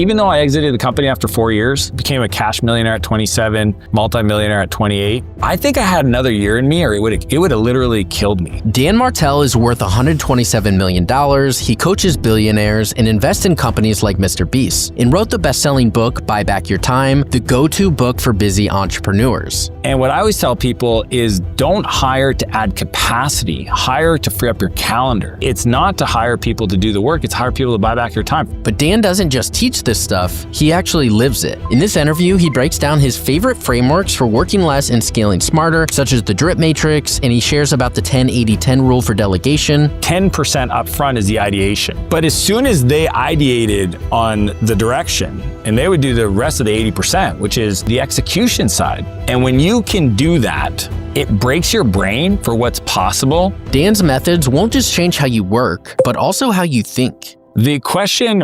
even though I exited the company after 4 years, became a cash millionaire at 27, multimillionaire at 28, I think I had another year in me or it would have literally killed me. Dan Martell is worth $127 million. He coaches billionaires and invests in companies like Mr. Beast, and wrote the best-selling book, Buy Back Your Time, the go-to book for busy entrepreneurs. And what I always tell people is don't hire to add capacity, hire to free up your calendar. It's not to hire people to do the work, it's hire people to buy back your time. But Dan doesn't just teach this stuff, he actually lives it. In this interview, he breaks down his favorite frameworks for working less and scaling smarter, such as the drip matrix, and he shares about the 10-80-10 rule for delegation. 10% upfront is the ideation. But as soon as they ideated on the direction, and they would do the rest of the 80%, which is the execution side. And when you can do that, it breaks your brain for what's possible. Dan's methods won't just change how you work, but also how you think. The question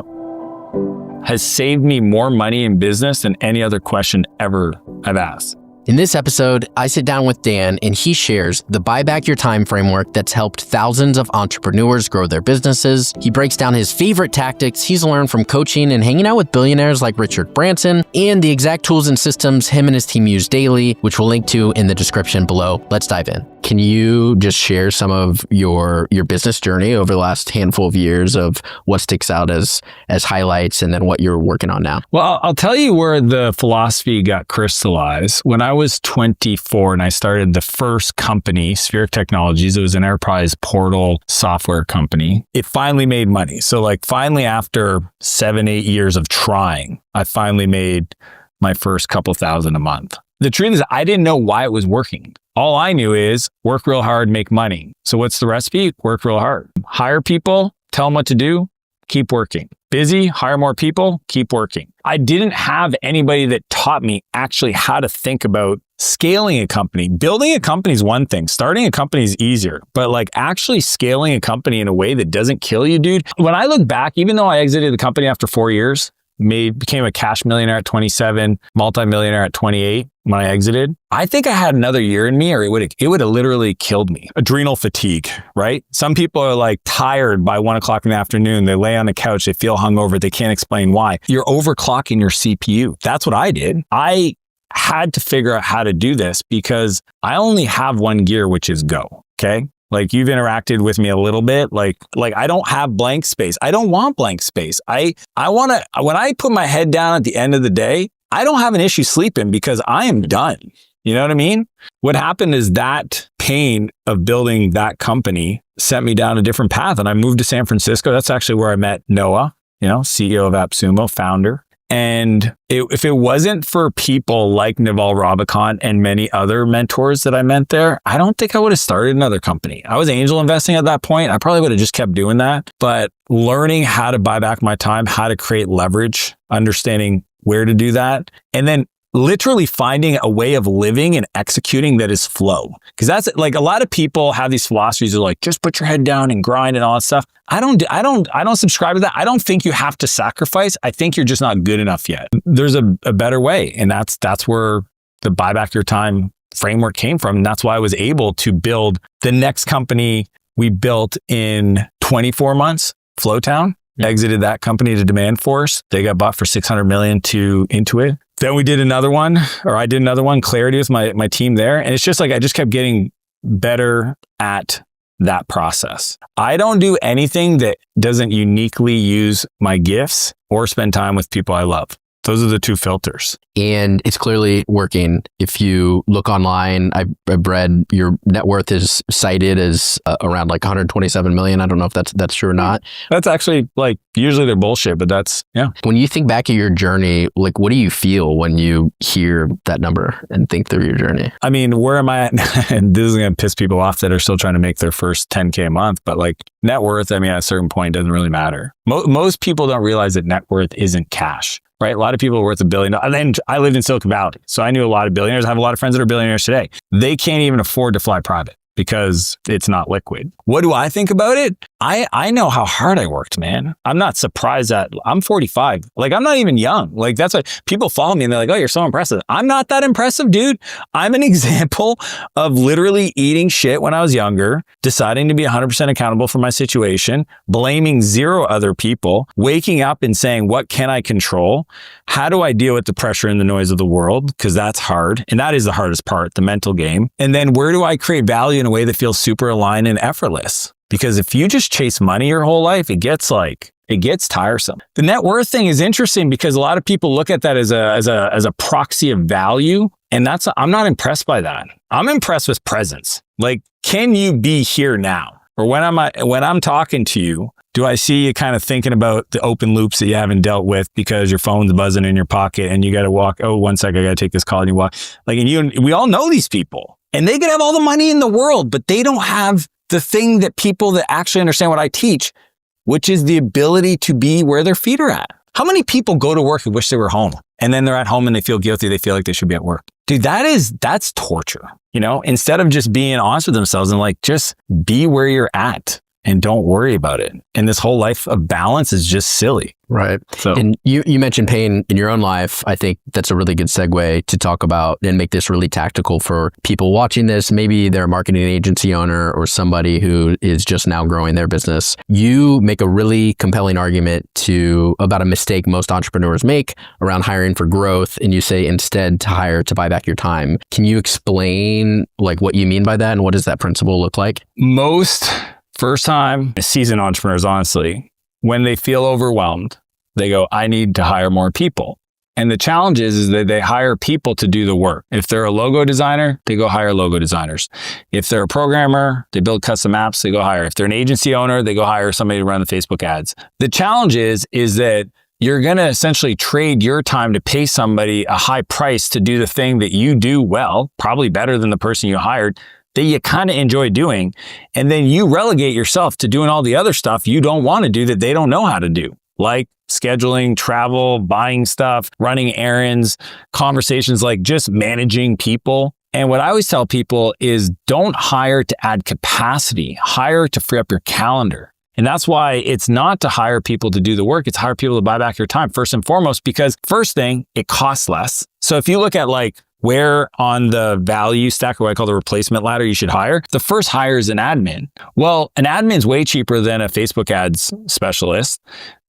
has saved me more money in business than any other question ever I've asked. In this episode, I sit down with Dan and he shares the Buy Back Your Time framework that's helped thousands of entrepreneurs grow their businesses. He breaks down his favorite tactics he's learned from coaching and hanging out with billionaires like Richard Branson, and the exact tools and systems him and his team use daily, which we'll link to in the description below. Let's dive in. Can you just share some of your business journey over the last handful of years of what sticks out as highlights and then what you're working on now? Well, I'll tell you where the philosophy got crystallized. When I was 24 and I started the first company, Spheric Technologies, it was an enterprise portal software company. It finally made money. So finally after 7-8 years of trying, I finally made my first couple thousand a month. The truth is I didn't know why it was working. All I knew is work real hard, make money. So what's the recipe? Work real hard. Hire people, tell them what to do, keep working. Busy, hire more people, keep working. I didn't have anybody that taught me actually how to think about scaling a company. Building a company is one thing. Starting a company is easier. But actually scaling a company in a way that doesn't kill you, dude. When I look back, even though I exited the company after 4 years, became a cash millionaire at 27, multimillionaire at 28 when I exited, I think I had another year in me or it would have literally killed me. Adrenal fatigue, right? Some people are tired by 1 o'clock in the afternoon. They lay on the couch, they feel hungover, they can't explain why. You're overclocking your CPU. That's what I did. I had to figure out how to do this because I only have one gear, which is go, okay? You've interacted with me a little bit. I don't have blank space. I don't want blank space. I want to, when I put my head down at the end of the day, I don't have an issue sleeping because I am done. You know what I mean? What happened is that pain of building that company sent me down a different path. And I moved to San Francisco. That's actually where I met Noah, CEO of AppSumo, founder. And if it wasn't for people like Naval Ravikant and many other mentors that I met there, I don't think I would have started another company. I was angel investing at that point. I probably would have just kept doing that. But learning how to buy back my time, how to create leverage, understanding where to do that, and then literally finding a way of living and executing that is flow. Because that's a lot of people have these philosophies of just put your head down and grind and all that stuff. I don't subscribe to that. I don't think you have to sacrifice. I think you're just not good enough yet. There's a better way. And that's where the Buy Back Your Time framework came from. And that's why I was able to build the next company we built in 24 months, Flowtown. Exited that company to Demand Force. They got bought for $600 million to Intuit. Then we did another one, I did another one, Clarity with my team there. And it's just I just kept getting better at that process. I don't do anything that doesn't uniquely use my gifts or spend time with people I love. Those are the two filters. And it's clearly working. If you look online, I've read your net worth is cited as around 127 million. I don't know if that's true or not. That's actually usually they're bullshit, but that's, yeah. When you think back at your journey, what do you feel when you hear that number and think through your journey? I mean, where am I at? And this is going to piss people off that are still trying to make their first 10K a month, but net worth, at a certain point doesn't really matter. Most people don't realize that net worth isn't cash. Right? A lot of people are worth $1 billion. And then I lived in Silicon Valley. So I knew a lot of billionaires. I have a lot of friends that are billionaires today. They can't even afford to fly private. because it's not liquid. What do I think about it? I know how hard I worked, man. I'm not surprised that I'm 45. Like, I'm not even young. Like, that's why people follow me and they're like, oh, you're so impressive. I'm not that impressive, dude. I'm an example of literally eating shit when I was younger, deciding to be 100% accountable for my situation, blaming 0 other people, waking up and saying, what can I control? How do I deal with the pressure and the noise of the world? Because that's hard. And that is the hardest part, the mental game. And then where do I create value in a way that feels super aligned and effortless? Because if you just chase money your whole life, it gets tiresome. The net worth thing is interesting because a lot of people look at that as a proxy of value. And I'm not impressed by that. I'm impressed with presence. Like, can you be here now? Or when I'm talking to you, do I see you kind of thinking about the open loops that you haven't dealt with because your phone's buzzing in your pocket and you got to walk, oh, 1 second, I got to take this call, and you walk. Like, and we all know these people and they could have all the money in the world, but they don't have the thing that people that actually understand what I teach, which is the ability to be where their feet are at. How many people go to work and wish they were home, and then they're at home and they feel guilty? They feel like they should be at work. Dude, that's torture. Instead of just being honest with themselves and like, just be where you're at and don't worry about it. And this whole life of balance is just silly. Right. So, and you mentioned pain in your own life. I think that's a really good segue to talk about and make this really tactical for people watching this. Maybe they're a marketing agency owner or somebody who is just now growing their business. You make a really compelling argument about a mistake most entrepreneurs make around hiring for growth. And you say instead to hire to buy back your time. Can you explain like what you mean by that? And what does that principle look like? Most first-time seasoned entrepreneurs, honestly, when they feel overwhelmed, they go, I need to hire more people. And the challenge is that they hire people to do the work. If they're a logo designer, they go hire logo designers. If they're a programmer, they build custom apps, they go hire. If they're an agency owner, they go hire somebody to run the Facebook ads. The challenge is that you're going to essentially trade your time to pay somebody a high price to do the thing that you do well, probably better than the person you hired, that you kind of enjoy doing. And then you relegate yourself to doing all the other stuff you don't want to do that they don't know how to do, like scheduling, travel, buying stuff, running errands, conversations, like just managing people. And what I always tell people is don't hire to add capacity, hire to free up your calendar. And that's why it's not to hire people to do the work. It's hire people to buy back your time first and foremost, because first thing, it costs less. So if you look at like where on the value stack, or what I call the replacement ladder, you should hire, the first hire is an admin. Well, an admin's way cheaper than a Facebook ads specialist.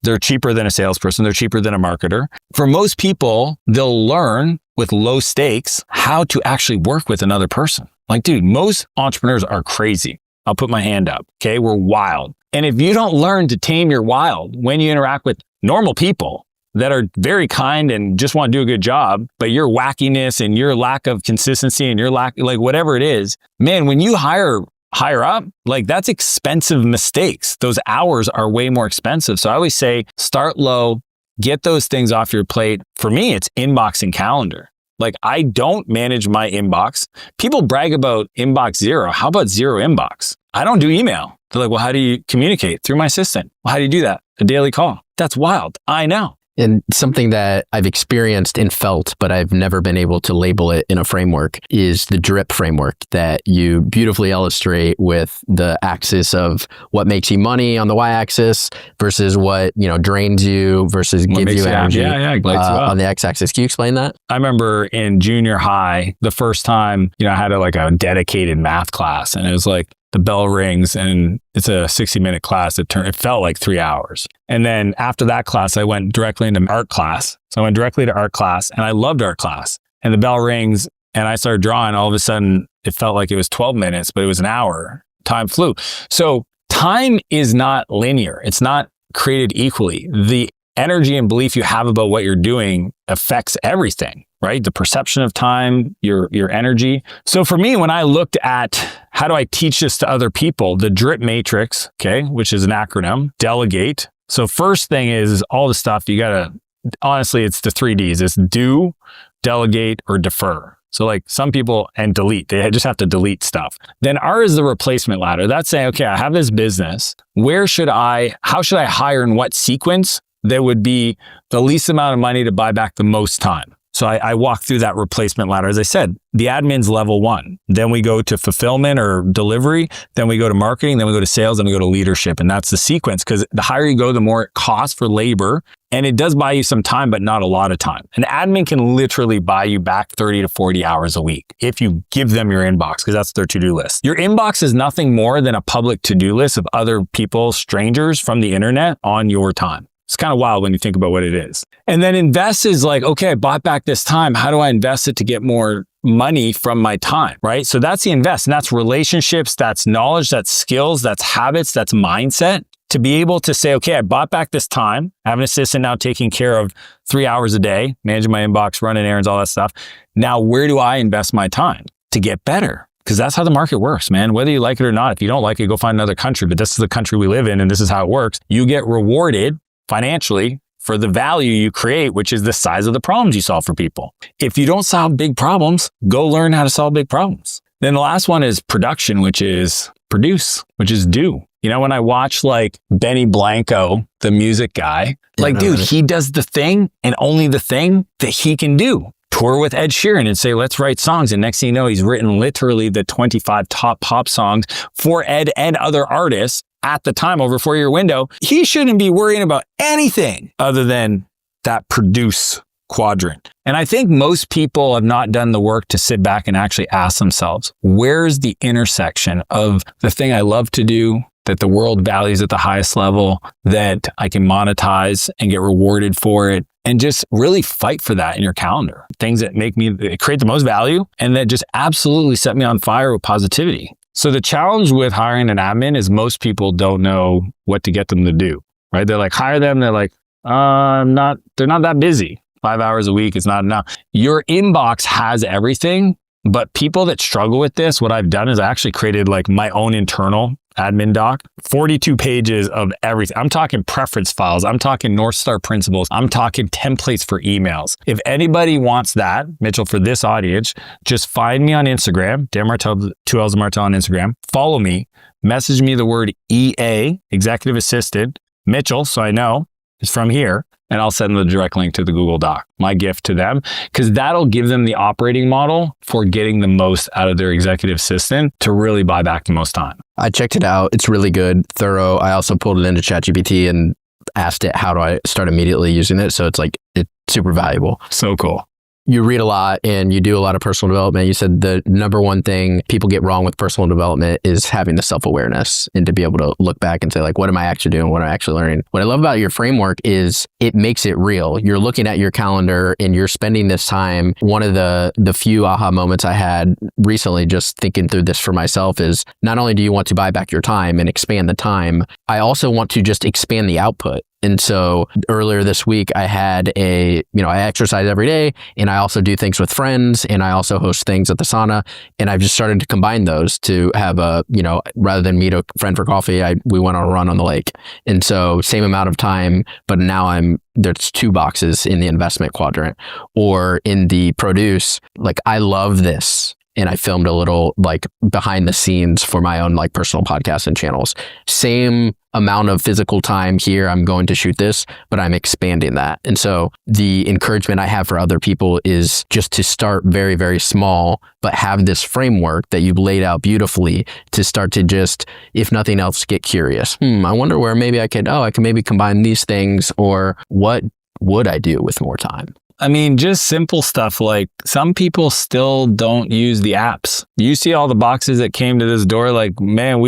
They're cheaper than a salesperson. They're cheaper than a marketer. For most people, they'll learn with low stakes how to actually work with another person. Like, dude, most entrepreneurs are crazy. I'll put my hand up. Okay. We're wild. And if you don't learn to tame your wild when you interact with normal people that are very kind and just want to do a good job, but your wackiness and your lack of consistency and your lack, like whatever it is, man, when you hire up, like that's expensive mistakes. Those hours are way more expensive. So I always say, start low, get those things off your plate. For me, it's inbox and calendar. Like I don't manage my inbox. People brag about inbox zero. How about zero inbox? I don't do email. They're like, well, how do you communicate? Through my assistant. Well, how do you do that? A daily call. That's wild. I know. And something that I've experienced and felt, but I've never been able to label it in a framework, is the drip framework that you beautifully illustrate with the axis of what makes you money on the y-axis versus what, drains you versus gives you energy on the x-axis. Can you explain that? I remember in junior high, the first time, I had a dedicated math class, and it was like, the bell rings and it's a 60-minute class. It felt like 3 hours. And then after that class, I went directly into art class. So I went directly to art class and I loved art class. And the bell rings and I started drawing. All of a sudden, it felt like it was 12 minutes, but it was an hour. Time flew. So time is not linear. It's not created equally. The energy and belief you have about what you're doing affects everything, right? The perception of time, your energy. So for me, when I looked at how do I teach this to other people, the DRIP matrix, okay, which is an acronym, delegate. So first thing is all the stuff you gotta, honestly, it's the 3 Ds. It's do, delegate, or defer. So like some people, and delete, they just have to delete stuff. Then R is the replacement ladder. That's saying, okay, I have this business. How should I hire in what sequence that would be the least amount of money to buy back the most time? So I walk through that replacement ladder. As I said, the admin's level 1. Then we go to fulfillment or delivery. Then we go to marketing. Then we go to sales. Then we go to leadership. And that's the sequence, because the higher you go, the more it costs for labor. And it does buy you some time, but not a lot of time. An admin can literally buy you back 30 to 40 hours a week if you give them your inbox, because that's their to-do list. Your inbox is nothing more than a public to-do list of other people, strangers from the internet on your time. It's kind of wild when you think about what it is. And then invest is like, okay, I bought back this time. How do I invest it to get more money from my time, right? So that's the invest. And that's relationships, that's knowledge, that's skills, that's habits, that's mindset. To be able to say, okay, I bought back this time. I have an assistant now taking care of 3 hours a day, managing my inbox, running errands, all that stuff. Now, where do I invest my time to get better? Because that's how the market works, man. Whether you like it or not, if you don't like it, go find another country. But this is the country we live in, and this is how it works. You get rewarded financially for the value you create, which is the size of the problems you solve for people. If you don't solve big problems, go learn how to solve big problems. Then the last one is production, which is produce, which is do. You know, when I watch like Benny Blanco, the music guy, like, dude, he does the thing and only the thing that he can do. Tour with Ed Sheeran and say, let's write songs. And next thing you know, he's written literally the 25 top pop songs for Ed and other artists at the time over a 4-year window. He shouldn't be worrying about anything other than that produce quadrant. And I think most people have not done the work to sit back and actually ask themselves, where's the intersection of the thing I love to do, that the world values at the highest level, that I can monetize and get rewarded for it, and just really fight for that in your calendar. Things that make me create the most value and that just absolutely set me on fire with positivity. So the challenge with hiring an admin is most people don't know what to get them to do, right? They're like, hire them. They're like, they're not that busy. 5 hours a week is not enough. Your inbox has everything, but people that struggle with this, what I've done is I actually created like my own internal admin doc, 42 pages of everything. I'm talking preference files. I'm talking North Star principles. I'm talking templates for emails. If anybody wants that, Mitchell, for this audience, just find me on Instagram, Dan Martell, 2 L's of Martell on Instagram. Follow me, message me the word EA, executive assistant, Mitchell, so I know it's from here, and I'll send them the direct link to the Google Doc, my gift to them, because that'll give them the operating model for getting the most out of their executive assistant to really buy back the most time. I checked it out. It's really good, thorough. I also pulled it into ChatGPT and asked it, how do I start immediately using it? So it's super valuable. So cool. You read a lot and you do a lot of personal development. You said the number one thing people get wrong with personal development is having the self-awareness and to be able to look back and say, like, what am I actually doing? What am I actually learning? What I love about your framework is it makes it real. You're looking at your calendar and you're spending this time. One of the few aha moments I had recently just thinking through this for myself is not only do you want to buy back your time and expand the time, I also want to just expand the output. And so earlier this week, I had I exercise every day and I also do things with friends and I also host things at the sauna. And I've just started to combine those to have rather than meet a friend for coffee, we went on a run on the lake. And so same amount of time, but now there's 2 boxes in the investment quadrant or in the produce. Like, I love this. And I filmed a little like behind the scenes for my own like personal podcasts and channels. Same amount of physical time here. I'm going to shoot this, but I'm expanding that. And so the encouragement I have for other people is just to start very, very small, but have this framework that you've laid out beautifully to start to just, if nothing else, get curious. I wonder where maybe I can maybe combine these things, or what would I do with more time? I mean, just simple stuff like some people still don't use the apps. You see all the boxes that came to this door, like, man,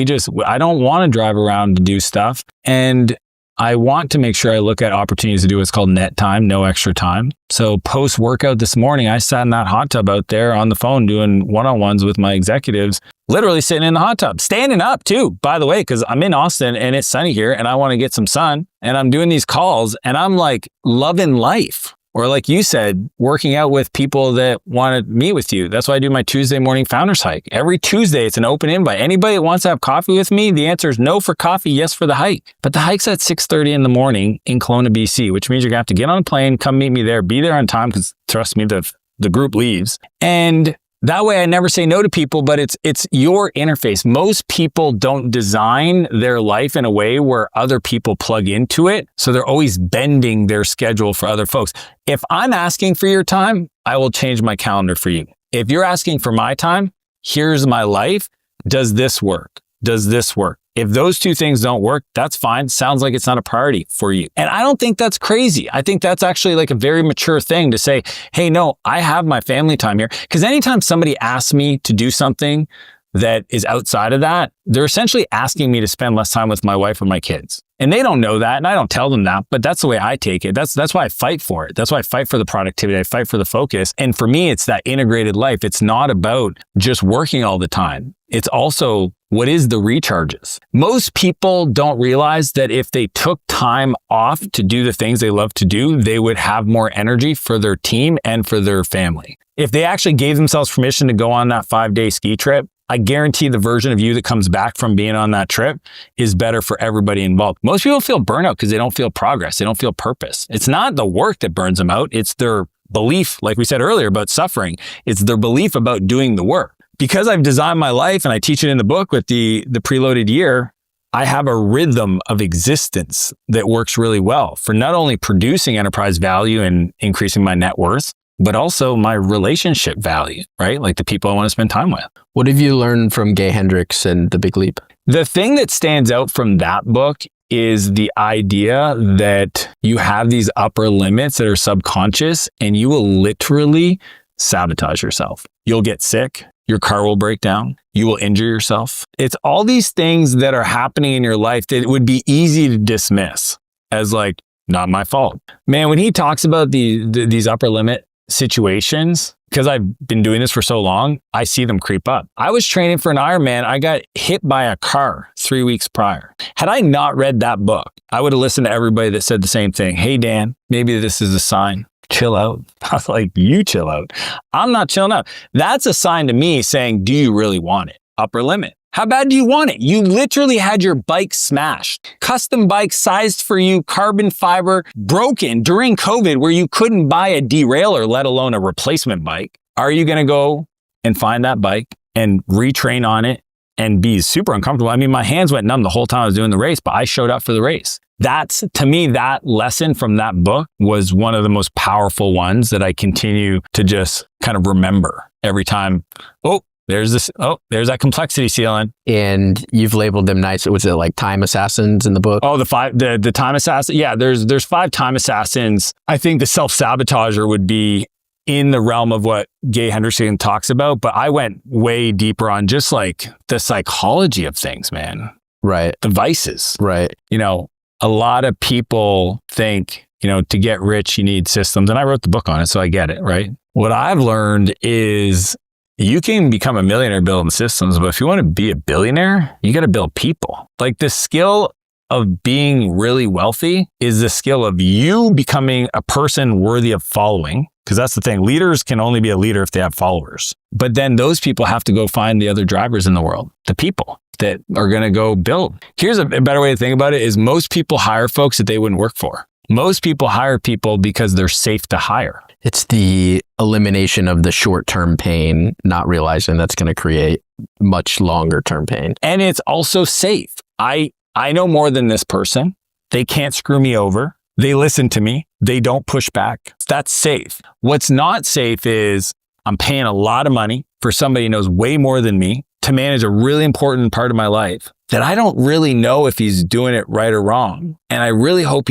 I don't want to drive around to do stuff. And I want to make sure I look at opportunities to do what's called net time, no extra time. So post workout this morning, I sat in that hot tub out there on the phone doing one-on-ones with my executives, literally sitting in the hot tub, standing up too, by the way, because I'm in Austin and it's sunny here and I want to get some sun and I'm doing these calls and I'm like loving life. Or like you said, working out with people that want to meet with you. That's why I do my Tuesday morning founders hike. Every Tuesday, it's an open invite. Anybody that wants to have coffee with me, the answer is no for coffee, yes for the hike. But the hike's at 6:30 in the morning in Kelowna, BC, which means you're going to have to get on a plane, come meet me there, be there on time, because trust me, the group leaves. And that way I never say no to people, but it's your interface. Most people don't design their life in a way where other people plug into it. So they're always bending their schedule for other folks. If I'm asking for your time, I will change my calendar for you. If you're asking for my time, here's my life. Does this work? Does this work? If those two things don't work, that's fine. Sounds like it's not a priority for you. And I don't think that's crazy. I think that's actually like a very mature thing to say, hey, no, I have my family time here. Because anytime somebody asks me to do something that is outside of that, they're essentially asking me to spend less time with my wife or my kids. And they don't know that, and I don't tell them that, but that's the way I take it. That's why I fight for it. That's why I fight for the productivity. I fight for the focus. And for me, it's that integrated life. It's not about just working all the time. It's also what is the recharges. Most people don't realize that if they took time off to do the things they love to do, they would have more energy for their team and for their family. If they actually gave themselves permission to go on that 5-day ski trip, I guarantee the version of you that comes back from being on that trip is better for everybody involved. Most people feel burnout because they don't feel progress. They don't feel purpose. It's not the work that burns them out. It's their belief, like we said earlier about suffering. It's their belief about doing the work. Because I've designed my life and I teach it in the book with the preloaded year, I have a rhythm of existence that works really well for not only producing enterprise value and increasing my net worth, but also my relationship value, right? Like the people I want to spend time with. What have you learned from Gay Hendricks and The Big Leap? The thing that stands out from that book is the idea that you have these upper limits that are subconscious and you will literally sabotage yourself. You'll get sick. Your car will break down. You will injure yourself. It's all these things that are happening in your life that would be easy to dismiss as like, not my fault. Man, when he talks about these upper limit situations, because I've been doing this for so long, I see them creep up. I was training for an Ironman. I got hit by a car 3 weeks prior. Had I not read that book, I would have listened to everybody that said the same thing. Hey, Dan, maybe this is a sign. Chill out. I was like, you chill out. I'm not chilling out. That's a sign to me saying, do you really want it? Upper limit. How bad do you want it? You literally had your bike smashed. Custom bike sized for you, carbon fiber, broken during COVID where you couldn't buy a derailleur, let alone a replacement bike. Are you going to go and find that bike and retrain on it and be super uncomfortable? I mean, my hands went numb the whole time I was doing the race, but I showed up for the race. That's, to me, that lesson from that book was one of the most powerful ones that I continue to just kind of remember every time. There's that complexity ceiling. And you've labeled them nice. Was it like time assassins in the book? Oh, the time assassin. Yeah, there's 5 time assassins. I think the self-sabotager would be in the realm of what Gay Hendricks talks about, but I went way deeper on just like the psychology of things, man. Right. The vices. Right. You know, a lot of people think, to get rich, you need systems. And I wrote the book on it, so I get it, right? What I've learned is you can become a millionaire building systems, but if you want to be a billionaire, you got to build people. Like the skill of being really wealthy is the skill of you becoming a person worthy of following. Because that's the thing. Leaders can only be a leader if they have followers. But then those people have to go find the other drivers in the world, the people that are going to go build. Here's a better way to think about it is most people hire folks that they wouldn't work for. Most people hire people because they're safe to hire. It's the elimination of the short-term pain, not realizing that's going to create much longer-term pain. And it's also safe. I know more than this person. They can't screw me over. They listen to me. They don't push back. That's safe. What's not safe is I'm paying a lot of money for somebody who knows way more than me to manage a really important part of my life that I don't really know if he's doing it right or wrong. And I really hope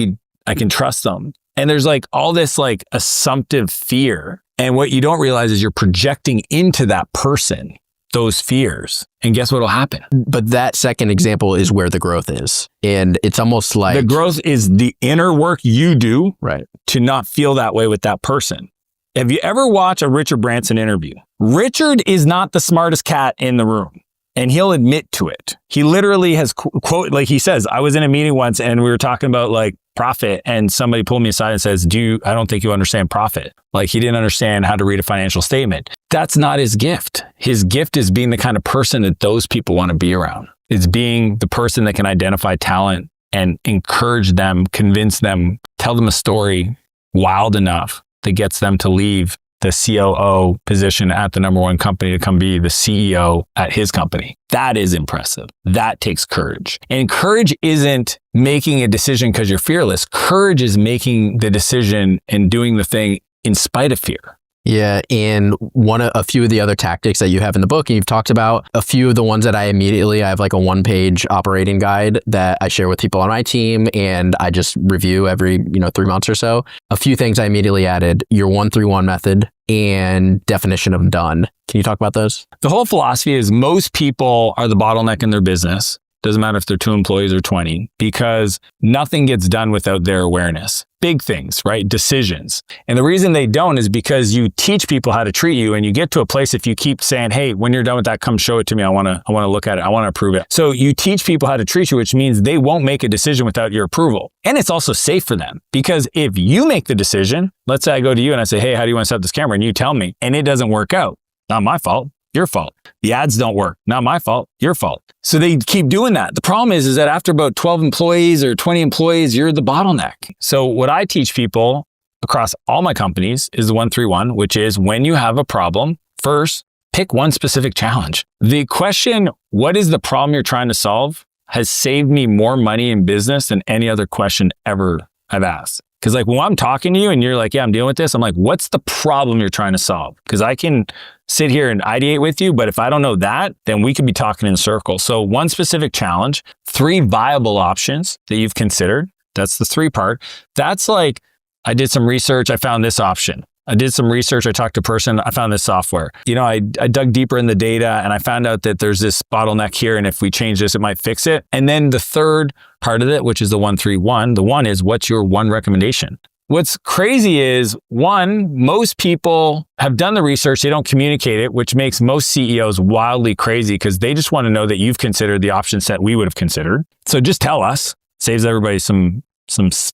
I can trust them. And there's like all this like assumptive fear. And what you don't realize is you're projecting into that person those fears. And guess what will happen? But that second example is where the growth is. And it's almost like the growth is the inner work you do right to not feel that way with that person. Have you ever watched a Richard Branson interview? Richard is not the smartest cat in the room. And he'll admit to it. He literally has quote, like he says, I was in a meeting once and we were talking about like profit and somebody pulled me aside and says, I don't think you understand profit. Like he didn't understand how to read a financial statement. That's not his gift. His gift is being the kind of person that those people want to be around. It's being the person that can identify talent and encourage them, convince them, tell them a story wild enough that gets them to leave the COO position at the number one company to come be the CEO at his company. That is impressive. That takes courage. And courage isn't making a decision because you're fearless. Courage is making the decision and doing the thing in spite of fear. Yeah, and a few of the other tactics that you have in the book, and you've talked about a few of the ones that I have like a 1-page operating guide that I share with people on my team, and I just review every 3 months or so. A few things I immediately added: your 1-3-1 method and definition of done. Can you talk about those? The whole philosophy is most people are the bottleneck in their business. Doesn't matter if they're 2 employees or 20, because nothing gets done without their awareness. Big things, right? Decisions. And the reason they don't is because you teach people how to treat you, and you get to a place if you keep saying, hey, when you're done with that, come show it to me. I want to look at it. I want to approve it. So you teach people how to treat you, which means they won't make a decision without your approval. And it's also safe for them, because if you make the decision, let's say I go to you and I say, hey, how do you want to set up this camera? And you tell me, and it doesn't work out. Not my fault. Your fault. The ads don't work. Not my fault. Your fault. So they keep doing that. The problem is that after about 12 employees or 20 employees, you're the bottleneck. So what I teach people across all my companies is the 1-3-1, which is when you have a problem, first, pick one specific challenge. The question, what is the problem you're trying to solve, has saved me more money in business than any other question ever I've asked. Because like when I'm talking to you and you're like, yeah, I'm dealing with this. I'm like, what's the problem you're trying to solve? Because I can sit here and ideate with you, but if I don't know that, then we could be talking in circles. So one specific challenge, 3 viable options that you've considered. That's the 3 part. That's like, I did some research. I found this option. I did some research. I talked to a person. I found this software. I dug deeper in the data and I found out that there's this bottleneck here. And if we change this, it might fix it. And then the third part of it, which is the 1-3-1, the one is, what's your one recommendation? What's crazy is, one, most people have done the research. They don't communicate it, which makes most CEOs wildly crazy because they just want to know that you've considered the option set we would have considered. So just tell us. Saves everybody some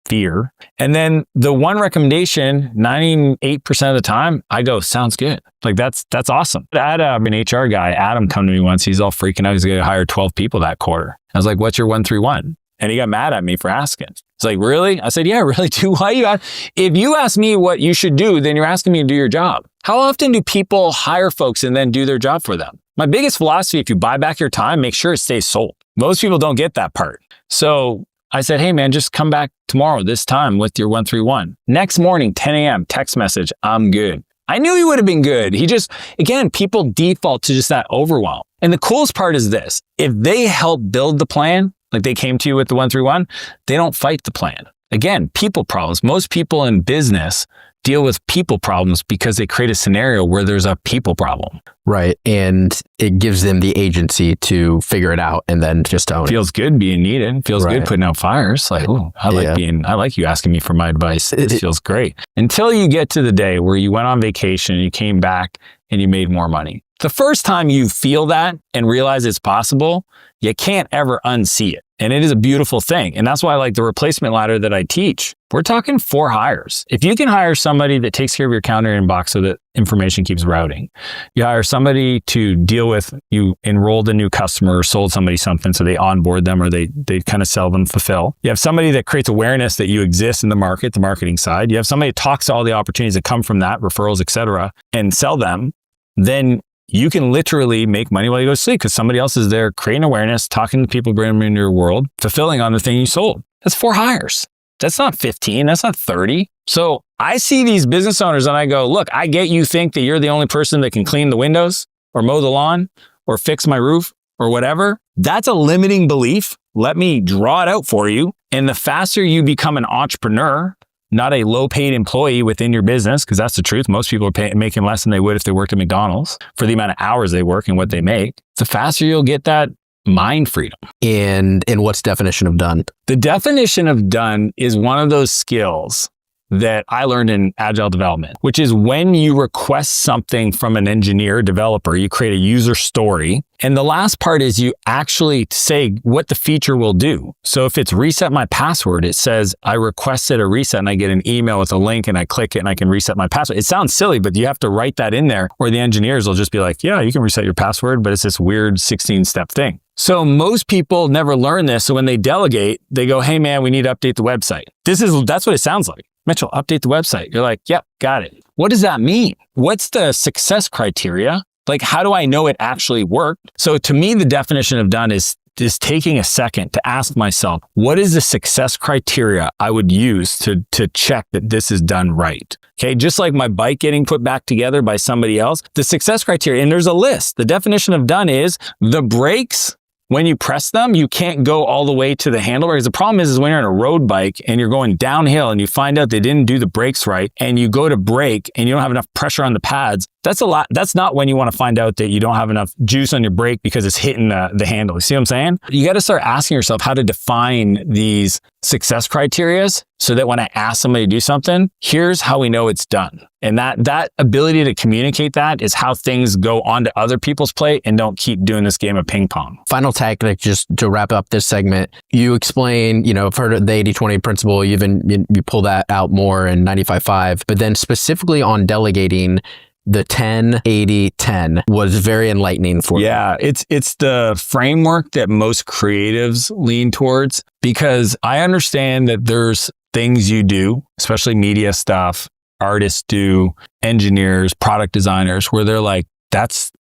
fear. And then the one recommendation, 98% of the time, I go, sounds good. Like that's awesome. I had an HR guy, Adam, come to me once. He's all freaking out. He's going to hire 12 people that quarter. I was like, what's your 1-3-1? And he got mad at me for asking. He's like, really? I said, yeah, I really do. Why you ask? If you ask me what you should do, then you're asking me to do your job. How often do people hire folks and then do their job for them? My biggest philosophy, if you buy back your time, make sure it stays sold. Most people don't get that part. So I said, hey man, just come back tomorrow this time with your 1-3-1. Next morning, 10 a.m., text message, I'm good. I knew he would have been good. He just, again, people default to just that overwhelm. And the coolest part is this, if they help build the plan, like they came to you with the 1-3-1, they don't fight the plan. Again, people problems. Most people in business deal with people problems because they create a scenario where there's a people problem. Right. And it gives them the agency to figure it out and then just own it. Feels good being needed. Feels good putting out fires. Like, oh, I like you asking me for my advice. It feels great. Until you get to the day where you went on vacation and you came back and you made more money. The first time you feel that and realize it's possible, you can't ever unsee it. And it is a beautiful thing. And that's why I like the replacement ladder that I teach. We're talking 4 hires. If you can hire somebody that takes care of your calendar inbox so that information keeps routing, you hire somebody to deal with, you enrolled a new customer or sold somebody something so they onboard them or they kind of sell them, fulfill. You have somebody that creates awareness that you exist in the market, the marketing side. You have somebody that talks to all the opportunities that come from that, referrals, et cetera, and sell them. Then you can literally make money while you go to sleep because somebody else is there creating awareness, talking to people, bringing them into your world, fulfilling on the thing you sold. That's 4 hires. That's not 15. That's not 30. So I see these business owners and I go, look, I get you think that you're the only person that can clean the windows or mow the lawn or fix my roof or whatever. That's a limiting belief. Let me draw it out for you. And the faster you become an entrepreneur, not a low-paid employee within your business, because that's the truth. Most people are making less than they would if they worked at McDonald's for the amount of hours they work and what they make. The faster you'll get that mind freedom. And what's definition of done? The definition of done is one of those skills that I learned in agile development, which is when you request something from an engineer, developer, you create a user story. And the last part is you actually say what the feature will do. So if it's reset my password, it says I requested a reset and I get an email with a link and I click it and I can reset my password. It sounds silly, but you have to write that in there or the engineers will just be like, yeah, you can reset your password, but it's this weird 16-step thing. So most people never learn this. So when they delegate, they go, hey man, we need to update the website. That's what it sounds like. Mitchell, update the website. You're like, yep, got it. What does that mean? What's the success criteria? Like, how do I know it actually worked? So to me, the definition of done is is taking a second to ask myself, what is the success criteria I would use to check that this is done right? Okay, just like my bike getting put back together by somebody else, the success criteria, and there's a list. The definition of done is the brakes. When you press them, you can't go all the way to the handlebars. The problem is when you're on a road bike and you're going downhill and you find out they didn't do the brakes right and you go to brake and you don't have enough pressure on the pads, that's a lot. That's not when you want to find out that you don't have enough juice on your brake because it's hitting the handle. You see what I'm saying? You got to start asking yourself how to define these success criteria so that when I ask somebody to do something, here's how we know it's done. And that ability to communicate that is how things go onto other people's plate and don't keep doing this game of ping pong. Final tactic, just to wrap up this segment, you explain, I've heard of the 80-20 principle, you pull that out more in 95.5, but then specifically on delegating, the 10-80-10 was very enlightening for me. Yeah, it's the framework that most creatives lean towards, because I understand that there's things you do, especially media stuff, artists do, engineers, product designers, where they're like, that's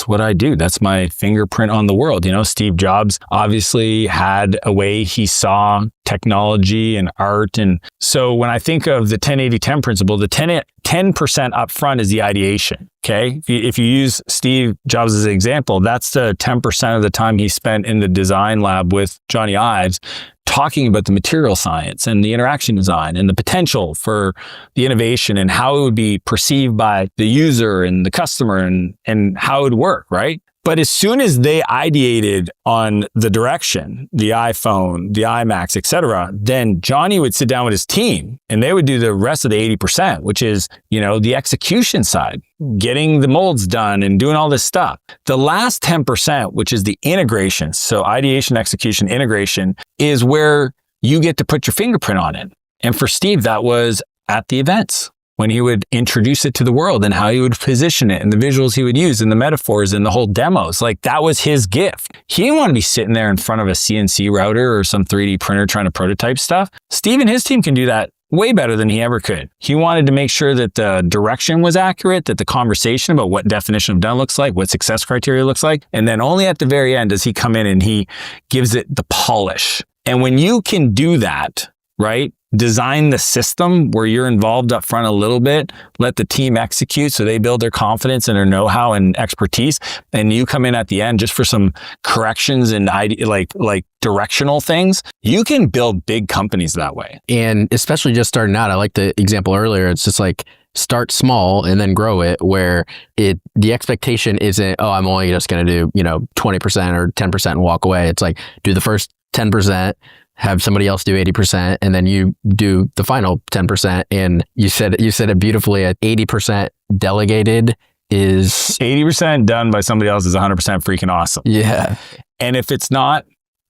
what I do. That's my fingerprint on the world. Steve Jobs obviously had a way he saw technology and art. And so when I think of the 10-80-10 principle, the 10% up front is the ideation. Okay. If you use Steve Jobs as an example, that's the 10% of the time he spent in the design lab with Johnny Ives talking about the material science and the interaction design and the potential for the innovation and how it would be perceived by the user and the customer and how it would work, right? But as soon as they ideated on the direction, the iPhone, the iMacs, et cetera, then Johnny would sit down with his team and they would do the rest of the 80%, which is, the execution side, getting the molds done and doing all this stuff. The last 10%, which is the integration, so ideation, execution, integration, is where you get to put your fingerprint on it. And for Steve, that was at the events, when he would introduce it to the world and how he would position it and the visuals he would use and the metaphors and the whole demos. Like, that was his gift. He didn't want to be sitting there in front of a CNC router or some 3D printer trying to prototype stuff. Steve and his team can do that way better than he ever could. He wanted to make sure that the direction was accurate, that the conversation about what definition of done looks like, what success criteria looks like. And then only at the very end does he come in and he gives it the polish. And when you can do that, right? Design the system where you're involved up front a little bit, let the team execute so they build their confidence and their know-how and expertise, and you come in at the end just for some corrections and like directional things. You can build big companies that way. And especially just starting out, I like the example earlier. It's just like, start small and then grow it, where the expectation isn't, oh, I'm only just going to do 20% or 10% and walk away. It's like, do the first 10%, have somebody else do 80%, and then you do the final 10%. And you said it beautifully. At 80% delegated is 80% done by somebody else is 100% freaking awesome. Yeah. And if it's not,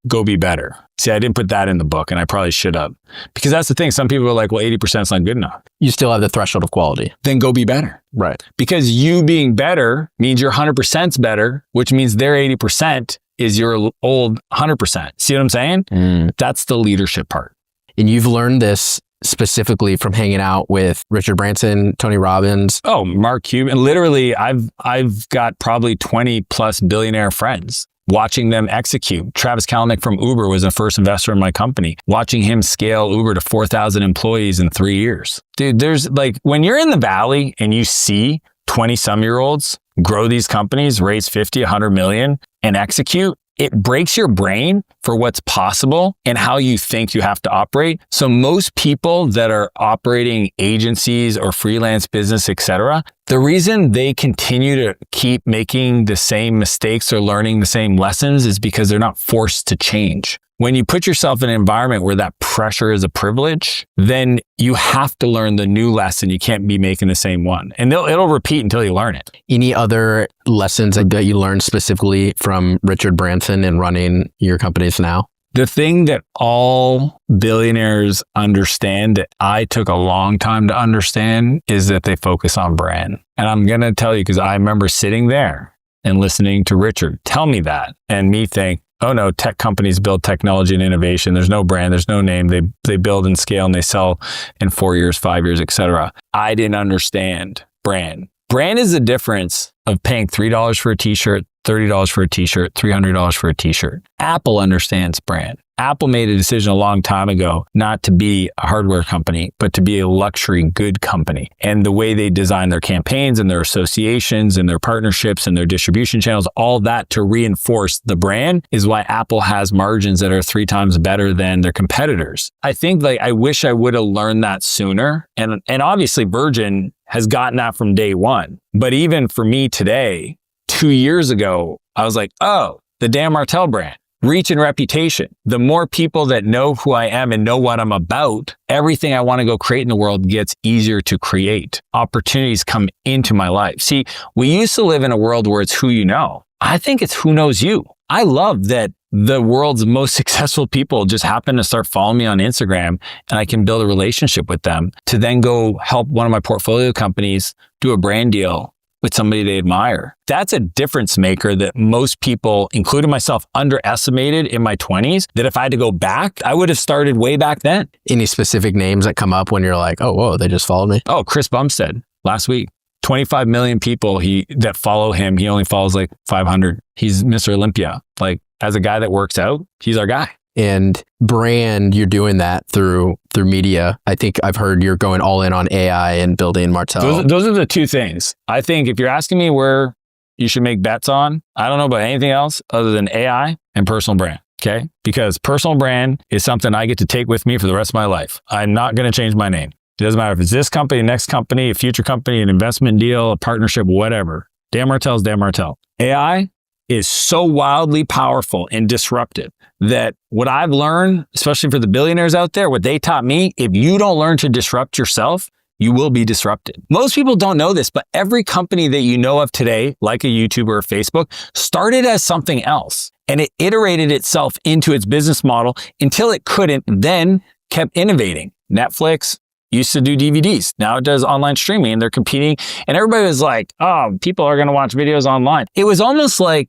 go be better. See, I didn't put that in the book, and I probably should have, because that's the thing. Some people are like, well, 80% is not good enough. You still have the threshold of quality. Then go be better. Right. Because you being better means your 100%'s better, which means their 80% is your old 100%. See what I'm saying? That's the leadership part. And you've learned this specifically from hanging out with Richard Branson, Tony Robbins. Oh, Mark Cuban. Literally, I've got probably 20 plus billionaire friends. Watching them execute. Travis Kalanick from Uber was the first investor in my company. Watching him scale Uber to 4,000 employees in 3 years. Dude, there's like, when you're in the valley and you see 20-some-year-olds grow these companies, raise 50, 100 million, and execute, it breaks your brain for what's possible and how you think you have to operate. So most people that are operating agencies or freelance business, etc., the reason they continue to keep making the same mistakes or learning the same lessons is because they're not forced to change. When you put yourself in an environment where that pressure is a privilege, then you have to learn the new lesson. You can't be making the same one. And it'll repeat until you learn it. Any other lessons that you learned specifically from Richard Branson in running your companies now? The thing that all billionaires understand that I took a long time to understand is that they focus on brand. And I'm going to tell you, because I remember sitting there and listening to Richard tell me that, and me think, oh no, tech companies build technology and innovation. There's no brand, there's no name. They build and scale and they sell in 4 years, 5 years, etc. I didn't understand brand. Brand is the difference of paying $3 for a t-shirt, $30 for a t-shirt, $300 for a t-shirt. Apple understands brand. Apple made a decision a long time ago not to be a hardware company, but to be a luxury good company. And the way they design their campaigns and their associations and their partnerships and their distribution channels, all that to reinforce the brand is why Apple has margins that are 3 times better than their competitors. I think I wish I would have learned that sooner. And obviously Virgin has gotten that from day one. But even for me today, 2 years ago, I was like, oh, the damn Martell brand. Reach and reputation. The more people that know who I am and know what I'm about, everything I want to go create in the world gets easier to create. Opportunities come into my life. See, we used to live in a world where it's who you know. I think it's who knows you. I love that the world's most successful people just happen to start following me on Instagram and I can build a relationship with them to then go help one of my portfolio companies do a brand deal with somebody they admire. That's a difference maker that most people, including myself, underestimated in my 20s, that if I had to go back, I would have started way back then. Any specific names that come up when you're like, oh, whoa, they just followed me? Oh, Chris Bumstead last week. 25 million people that follow him. He only follows like 500. He's Mr. Olympia. Like, as a guy that works out, he's our guy. And brand, you're doing that through media. I think I've heard you're going all in on AI and building Martell. Those are the two things. I think if you're asking me where you should make bets on, I don't know about anything else other than AI and personal brand. Okay? Because personal brand is something I get to take with me for the rest of my life. I'm not going to change my name. It doesn't matter if it's this company, next company, a future company, an investment deal, a partnership, whatever. Dan Martell's Dan Martell. AI is so wildly powerful and disruptive that what I've learned, especially for the billionaires out there, what they taught me, if you don't learn to disrupt yourself, you will be disrupted. Most people don't know this, but every company that you know of today, like a YouTube or a Facebook, started as something else. And it iterated itself into its business model until it couldn't, then kept innovating. Netflix used to do DVDs. Now it does online streaming and they're competing. And everybody was like, oh, people are going to watch videos online. It was almost like,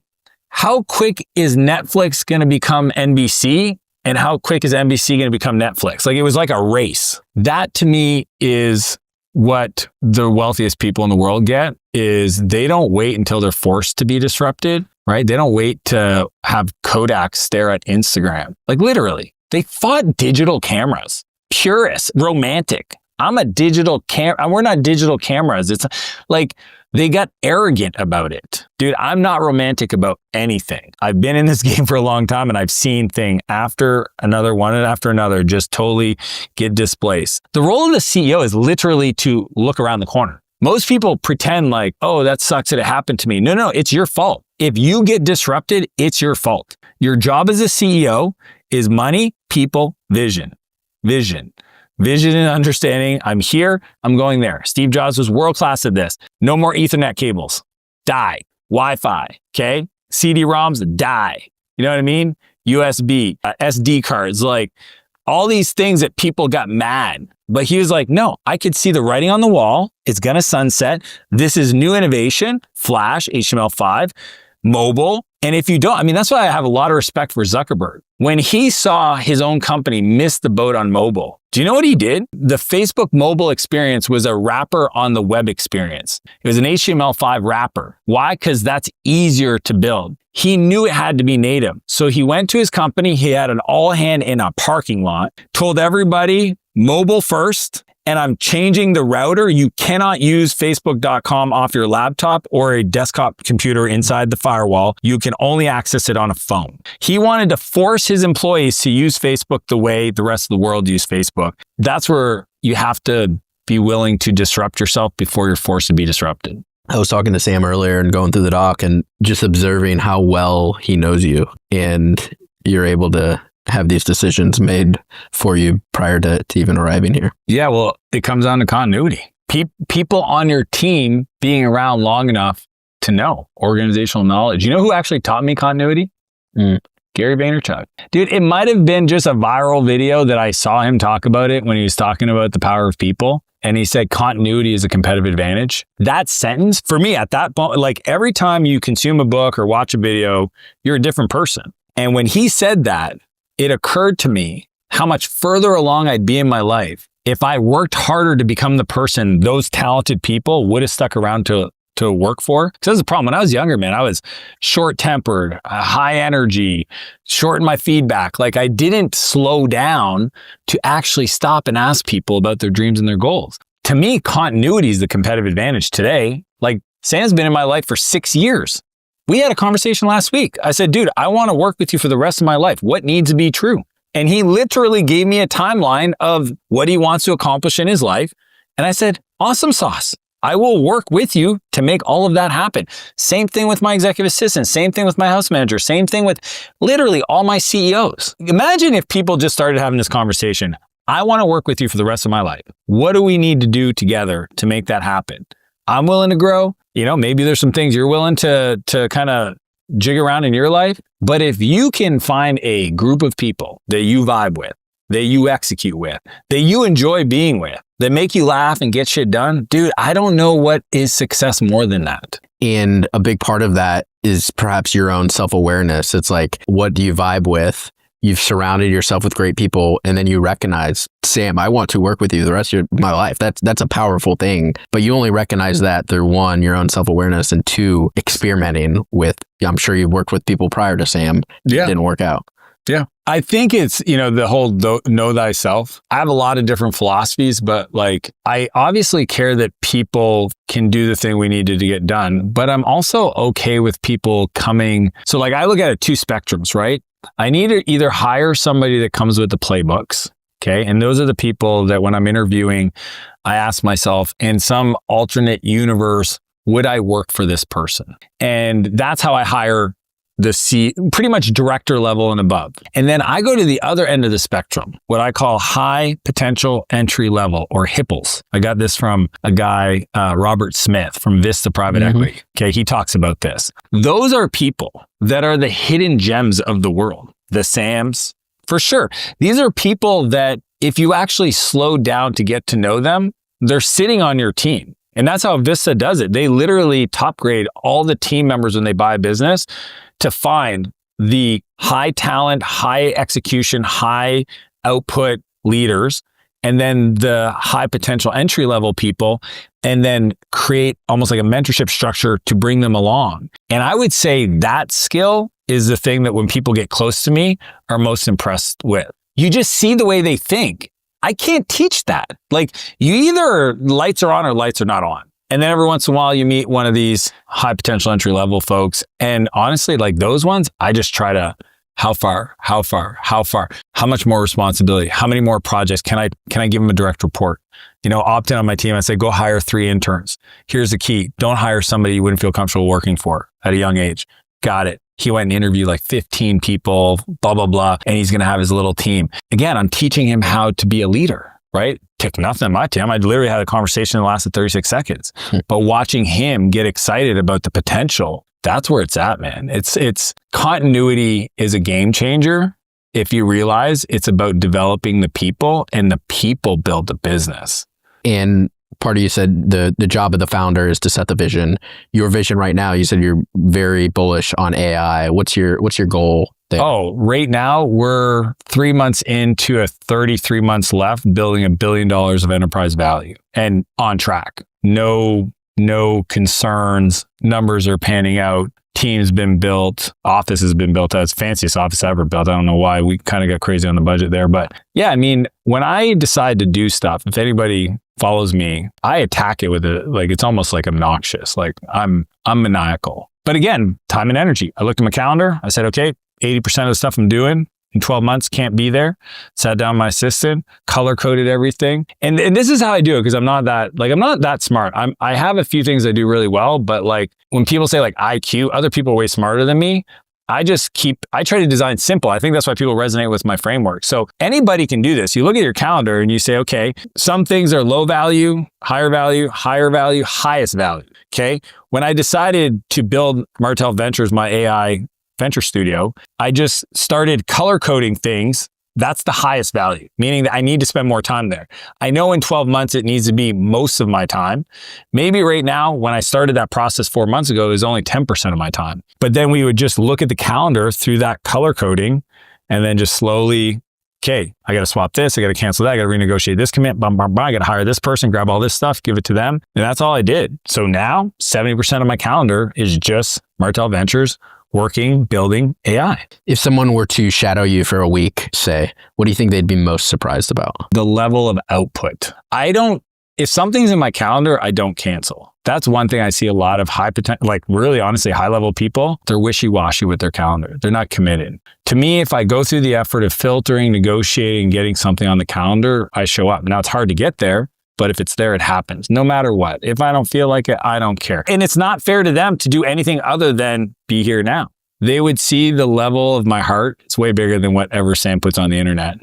how quick is Netflix going to become NBC? And how quick is NBC going to become Netflix? Like, it was like a race. That to me is what the wealthiest people in the world get, is they don't wait until they're forced to be disrupted, right? They don't wait to have Kodak stare at Instagram. Like, literally, they fought digital cameras. Purists, romantic. I'm a digital camera. We're not digital cameras. It's like, they got arrogant about it. Dude, I'm not romantic about anything. I've been in this game for a long time and I've seen thing after another, one after another, just totally get displaced. The role of the CEO is literally to look around the corner. Most people pretend like, oh, that sucks that it happened to me. No, it's your fault. If you get disrupted, it's your fault. Your job as a CEO is money, people, vision. Vision and understanding. I'm here, I'm going there. Steve Jobs was world-class at this. No more Ethernet cables. Die. Wi-Fi. Okay? CD-ROMs, die. You know what I mean? USB, SD cards, like all these things that people got mad. But he was like, no, I could see the writing on the wall. It's going to sunset. This is new innovation. Flash, HTML5, mobile. And if you don't, I mean, that's why I have a lot of respect for Zuckerberg. When he saw his own company miss the boat on mobile, do you know what he did? The Facebook mobile experience was a wrapper on the web experience. It was an HTML5 wrapper. Why? Because that's easier to build. He knew it had to be native. So he went to his company. He had an all hand in a parking lot, told everybody mobile first. And I'm changing the router. You cannot use Facebook.com off your laptop or a desktop computer inside the firewall. You can only access it on a phone. He wanted to force his employees to use Facebook the way the rest of the world use Facebook. That's where you have to be willing to disrupt yourself before you're forced to be disrupted. I was talking to Sam earlier and going through the doc and just observing how well he knows you, and you're able to have these decisions made for you prior to even arriving here. Yeah, well, it comes down to continuity. People on your team being around long enough to know organizational knowledge. You know who actually taught me continuity? Gary Vaynerchuk. Dude, it might have been just a viral video that I saw him talk about it when he was talking about the power of people. And he said continuity is a competitive advantage. That sentence, for me at that point, like every time you consume a book or watch a video, you're a different person. And when he said that, it occurred to me how much further along I'd be in my life if I worked harder to become the person those talented people would have stuck around to to work for. So that's the problem. When I was younger, man, I was short-tempered, high energy, short in my feedback. Like I didn't slow down to actually stop and ask people about their dreams and their goals. To me, continuity is the competitive advantage today. Like Sam's been in my life for 6 years. We had a conversation last week. I said, dude, I want to work with you for the rest of my life. What needs to be true? And he literally gave me a timeline of what he wants to accomplish in his life. And I said, awesome sauce. I will work with you to make all of that happen. Same thing with my executive assistant. Same thing with my house manager. Same thing with literally all my CEOs. Imagine if people just started having this conversation. I want to work with you for the rest of my life. What do we need to do together to make that happen? I'm willing to grow. You know, maybe there's some things you're willing to kind of jig around in your life. But if you can find a group of people that you vibe with, that you execute with, that you enjoy being with, that make you laugh and get shit done, dude, I don't know what is success more than that. And a big part of that is perhaps your own self-awareness. It's like, what do you vibe with? You've surrounded yourself with great people, and then you recognize, Sam, I want to work with you the rest of my life. That's a powerful thing. But you only recognize that through one, your own self-awareness, and two, experimenting with, I'm sure you worked with people prior to Sam. Yeah. It didn't work out. Yeah. I think it's, the whole know thyself. I have a lot of different philosophies, but like, I obviously care that people can do the thing we needed to get done, but I'm also okay with people coming. So like, I look at it two spectrums, right? I need to either hire somebody that comes with the playbooks. Okay. And those are the people that when I'm interviewing, I ask myself, in some alternate universe, would I work for this person? And that's how I hire pretty much director level and above. And then I go to the other end of the spectrum, what I call high potential entry level, or HIPPLES. I got this from a guy, Robert Smith from Vista Private Equity. Okay. He talks about this. Those are people that are the hidden gems of the world. The Sams, for sure. These are people that if you actually slow down to get to know them, they're sitting on your team. And that's how Vista does it. They literally top grade all the team members when they buy a business to find the high talent, high execution, high output leaders, and then the high potential entry level people, and then create almost like a mentorship structure to bring them along. And I would say that skill is the thing that when people get close to me are most impressed with. You just see the way they think. I can't teach that. Like, you either lights are on or lights are not on. And then every once in a while you meet one of these high potential entry level folks. And honestly, like those ones, I just try to, how far, how much more responsibility, how many more projects can I give them a direct report? Opt in on my team. I say, go hire 3 interns. Here's the key. Don't hire somebody you wouldn't feel comfortable working for at a young age. Got it. He went and interviewed like 15 people, blah, blah, blah. And he's going to have his little team. Again, I'm teaching him how to be a leader, right? Took nothing on my team. I literally had a conversation that lasted 36 seconds. But watching him get excited about the potential, that's where it's at, man. It's continuity is a game changer. If you realize it's about developing the people, and the people build the business. And part of you said the job of the founder is to set the vision. Your vision right now, you said you're very bullish on AI. What's your goal there? Oh, right now we're 3 months into a 33 months left, building $1 billion of enterprise value, and on track. No concerns. Numbers are panning out. Team's been built. Office has been built. That's the fanciest office I ever built. I don't know why we kind of got crazy on the budget there, but yeah, I mean, when I decide to do stuff, if anybody follows me, I attack it with it's almost like obnoxious. Like I'm maniacal. But again, time and energy. I looked at my calendar. I said, okay, 80% of the stuff I'm doing in 12 months can't be there. Sat down with my assistant, color coded everything. And this is how I do it, because I'm not that smart. I have a few things I do really well, but like when people say like IQ, other people are way smarter than me. I try to design simple. I think that's why people resonate with my framework. So anybody can do this. You look at your calendar and you say, okay, some things are low value, higher value, highest value. Okay. When I decided to build Martell Ventures, my AI venture studio, I just started color coding things. That's the highest value, meaning that I need to spend more time there. I know in 12 months, it needs to be most of my time. Maybe right now, when I started that process 4 months ago, it was only 10% of my time. But then we would just look at the calendar through that color coding and then just slowly okay, I got to swap this. I got to cancel that. I got to renegotiate this commit. Bum, bum, bum. I got to hire this person, grab all this stuff, give it to them. And that's all I did. So now 70% of my calendar is just Martell Ventures working, building AI. If someone were to shadow you for a week, say, what do you think they'd be most surprised about? The level of output. If something's in my calendar, I don't cancel. That's one thing I see a lot of high potential, like really honestly high level people, they're wishy-washy with their calendar. They're not committed. To me, if I go through the effort of filtering, negotiating, getting something on the calendar, I show up. Now it's hard to get there, but if it's there, it happens no matter what. If I don't feel like it, I don't care. And it's not fair to them to do anything other than be here now. They would see the level of my heart. It's way bigger than whatever Sam puts on the internet.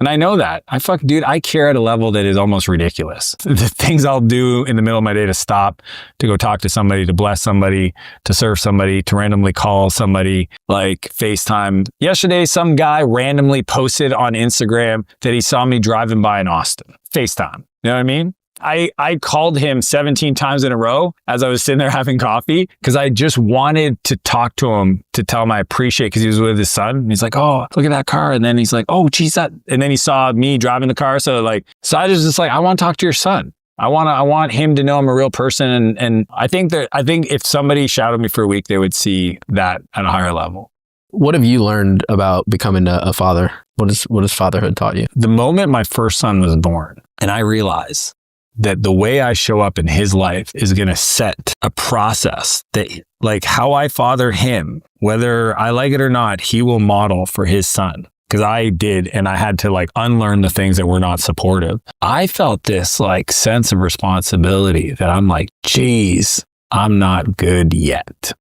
And I know that. I care at a level that is almost ridiculous. The things I'll do in the middle of my day to stop, to go talk to somebody, to bless somebody, to serve somebody, to randomly call somebody, like FaceTime. Yesterday, some guy randomly posted on Instagram that he saw me driving by in Austin. FaceTime. You know what I mean? I called him 17 times in a row as I was sitting there having coffee because I just wanted to talk to him to tell him I appreciate because he was with his son. And he's like, oh, look at that car. And then he's like, oh, geez, that. And then he saw me driving the car. So I was just like, I want to talk to your son. I want him to know I'm a real person. And I think if somebody shadowed me for a week, they would see that at a higher level. What have you learned about becoming a father? What has fatherhood taught you? The moment my first son was born, and I realized that the way I show up in his life is going to set a process that, like how I father him, whether I like it or not, he will model for his son. Because I did, and I had to unlearn the things that were not supportive. I felt this sense of responsibility that I'm like, geez, I'm not good yet.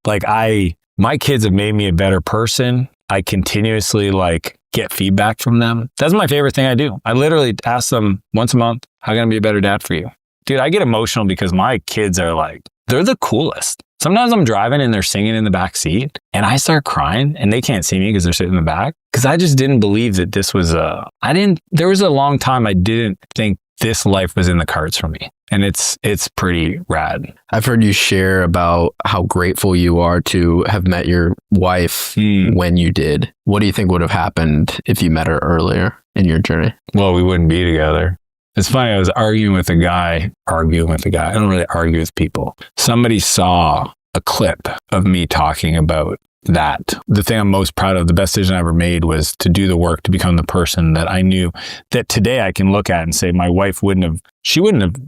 My kids have made me a better person. I continuously get feedback from them. That's my favorite thing I do. I literally ask them once a month, how can I be a better dad for you? Dude, I get emotional because my kids are they're the coolest. Sometimes I'm driving and they're singing in the back seat and I start crying and they can't see me because they're sitting in the back. Because I just didn't believe that this was there was a long time I didn't think this life was in the cards for me. And it's pretty rad. I've heard you share about how grateful you are to have met your wife when you did. What do you think would have happened if you met her earlier in your journey? Well, we wouldn't be together. It's funny, I was arguing with a guy. I don't really argue with people. Somebody saw a clip of me talking about that. The thing I'm most proud of, the best decision I ever made was to do the work to become the person that I knew that today I can look at and say my wife wouldn't have,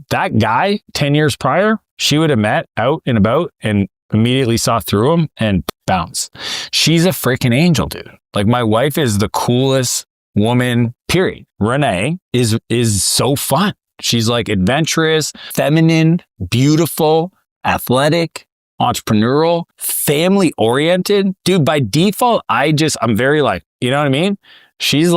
that guy 10 years prior, she would have met out and about and immediately saw through him and bounce. She's a freaking angel, dude. My wife is the coolest woman, period. Renee is so fun. She's adventurous, feminine, beautiful, athletic, entrepreneurial, family oriented. Dude, by default, I'm very you know what I mean? She's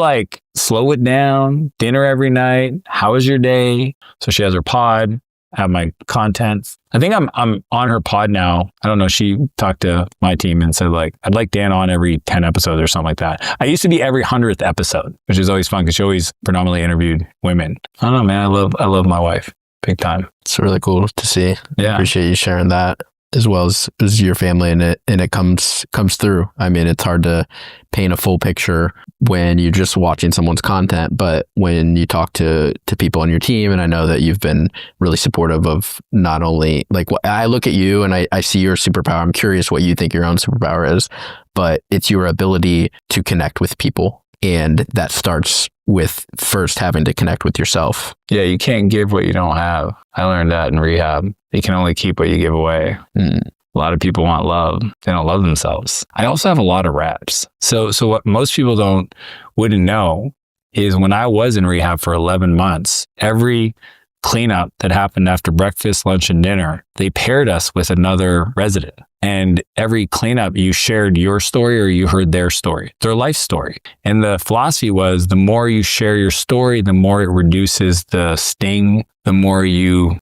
slow it down, dinner every night. How was your day? So she has her pod, I have my content. I think I'm on her pod now. I don't know. She talked to my team and said I'd like Dan on every 10 episodes or something like that. I used to be every 100th episode, which is always fun because she always predominantly interviewed women. I don't know, man. I love my wife big time. It's really cool to see. Yeah. I appreciate you sharing that as well as your family and it comes through. I mean, it's hard to paint a full picture when you're just watching someone's content, but when you talk to people on your team, and I know that you've been really supportive of not only I look at you and I see your superpower. I'm curious what you think your own superpower is, but it's your ability to connect with people. And that starts with first having to connect with yourself. Yeah, you can't give what you don't have. I learned that in rehab. You can only keep what you give away. A lot of people want love. They don't love themselves. I also have a lot of reps. So what most people wouldn't know is when I was in rehab for 11 months, every cleanup that happened after breakfast, lunch, and dinner, they paired us with another resident. And every cleanup, you shared your story or you heard their story, their life story. And the philosophy was the more you share your story, the more it reduces the sting, the more you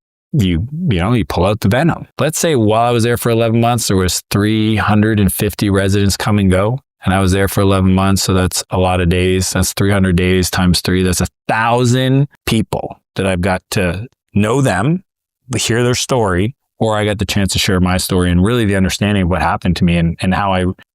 pull out the venom. Let's say while I was there for 11 months, there was 350 residents come and go. And I was there for 11 months. So that's a lot of days. That's 300 days times 3. That's 1,000 people that I've got to know them, hear their story, or I got the chance to share my story and really the understanding of what happened to me and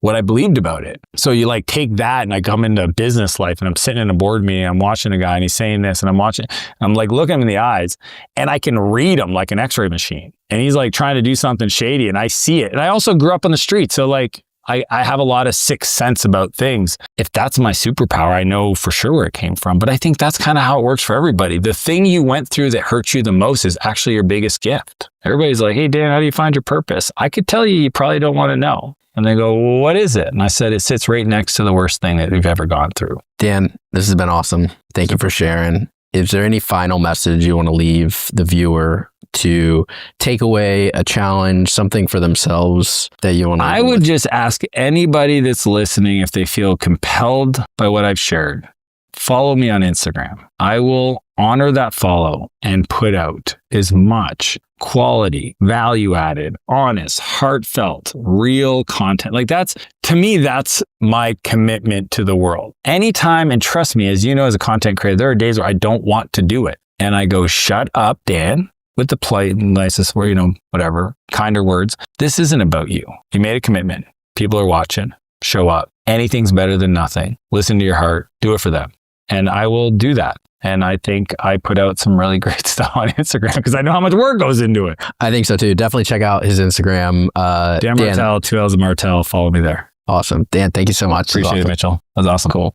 what I believed about it. So you like take that and I come into business life and I'm sitting in a board meeting, I'm watching a guy and he's saying this and I'm like looking him in the eyes and I can read him like an x-ray machine. And he's like trying to do something shady and I see it. And I also grew up on the street. So like, I have a lot of sixth sense about things. If that's my superpower, I know for sure where it came from. But I think that's kind of how it works for everybody. The thing you went through that hurt you the most is actually your biggest gift. Everybody's like, hey, Dan, how do you find your purpose? I could tell you probably don't want to know. And they go, well, what is it? And I said, it sits right next to the worst thing that we've ever gone through. Dan, this has been awesome. Thank you for sharing. Is there any final message you want to leave the viewer to take away, a challenge, something for themselves that you want to? I would just ask anybody that's listening if they feel compelled by what I've shared, follow me on Instagram. I will honor that follow and put out as much quality, value added, honest, heartfelt, real content. Like to me, that's my commitment to the world. Anytime, and trust me, as you know, as a content creator, there are days where I don't want to do it. And I go, shut up, Dan, with the polite and nicest word, whatever, kinder words. This isn't about you. You made a commitment. People are watching. Show up. Anything's better than nothing. Listen to your heart. Do it for them. And I will do that. And I think I put out some really great stuff on Instagram because I know how much work goes into it. I think so too. Definitely check out his Instagram. Dan Martell, 2 L's of Martell. Follow me there. Awesome. Dan, thank you so much. Appreciate it, Mitchell. That was awesome. Cool.